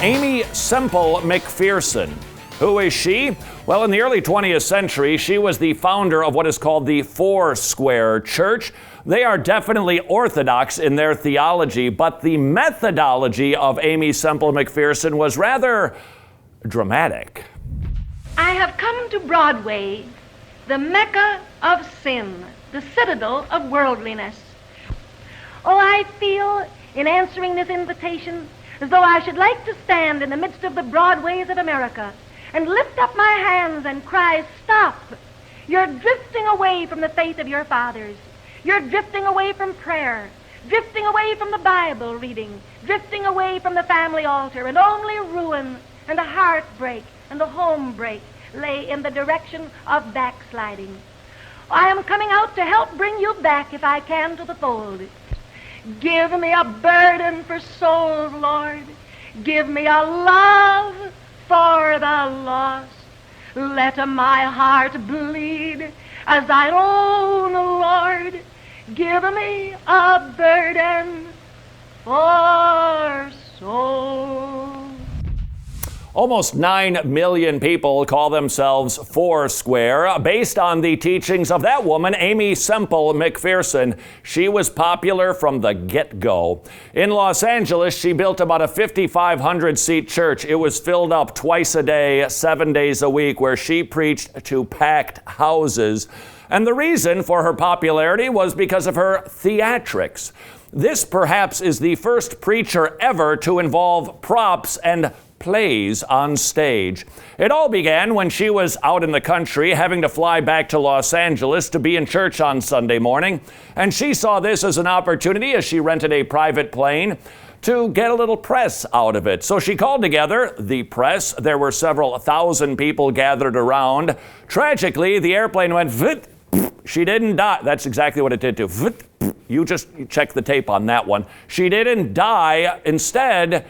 Aimee Semple McPherson. Who is she? Well, in the early 20th century, she was the founder of what is called the Foursquare Church. They are definitely orthodox in their theology, but the methodology of Aimee Semple McPherson was rather dramatic. I have come to Broadway, the Mecca of sin, the citadel of worldliness. Oh, I feel, in answering this invitation, as though I should like to stand in the midst of the Broadways of America and lift up my hands and cry, stop! You're drifting away from the faith of your fathers. You're drifting away from prayer, drifting away from the Bible reading, drifting away from the family altar, and only ruin and a heartbreak and a home break lay in the direction of backsliding. I am coming out to help bring you back, if I can, to the fold. Give me a burden for souls, Lord. Give me a love for the lost. Let my heart bleed as thine own, Lord. Give me a burden for souls. Almost 9 million people call themselves Foursquare, based on the teachings of that woman, Aimee Semple McPherson. She was popular from the get-go. In Los Angeles, she built about a 5,500-seat church. It was filled up twice a day, 7 days a week, where she preached to packed houses. And the reason for her popularity was because of her theatrics. This perhaps is the first preacher ever to involve props and plays on stage. It all began when she was out in the country, having to fly back to Los Angeles to be in church on Sunday morning. And she saw this as an opportunity, as she rented a private plane, to get a little press out of it. So she called together the press. There were several thousand people gathered around. Tragically, the airplane went vit. She didn't die. That's exactly what it did to. Vit. You just check the tape on that one. She didn't die. Instead,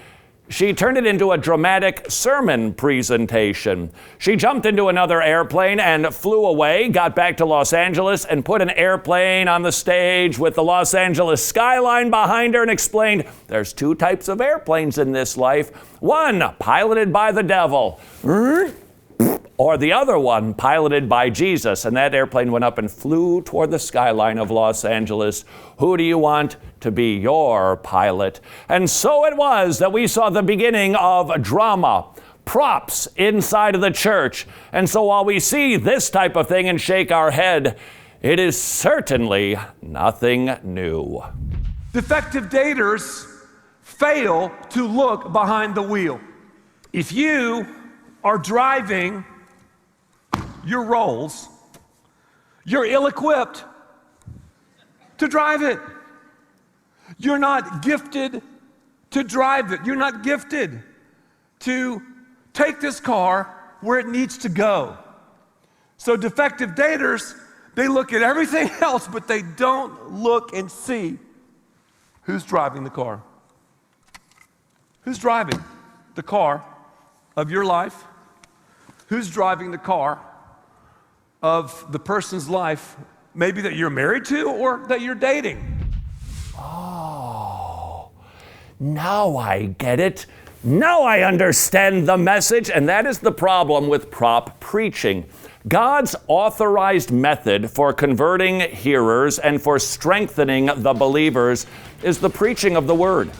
she turned it into a dramatic sermon presentation. She jumped into another airplane and flew away, got back to Los Angeles, and put an airplane on the stage with the Los Angeles skyline behind her and explained, there's two types of airplanes in this life. One piloted by the devil, or the other one piloted by Jesus. And that airplane went up and flew toward the skyline of Los Angeles. Who do you want to be your pilot? And so it was that we saw the beginning of drama, props inside of the church. And so while we see this type of thing and shake our head, it is certainly nothing new. Defective daters fail to look behind the wheel. If you are driving your Rolls, you're ill-equipped to drive it. You're not gifted to drive it. You're not gifted to take this car where it needs to go. So defective daters, they look at everything else, but they don't look and see who's driving the car. Who's driving the car of your life? Who's driving the car of the person's life, maybe that you're married to or that you're dating? Oh, now I get it. Now I understand the message. And that is the problem with prop preaching. God's authorized method for converting hearers and for strengthening the believers is the preaching of the word.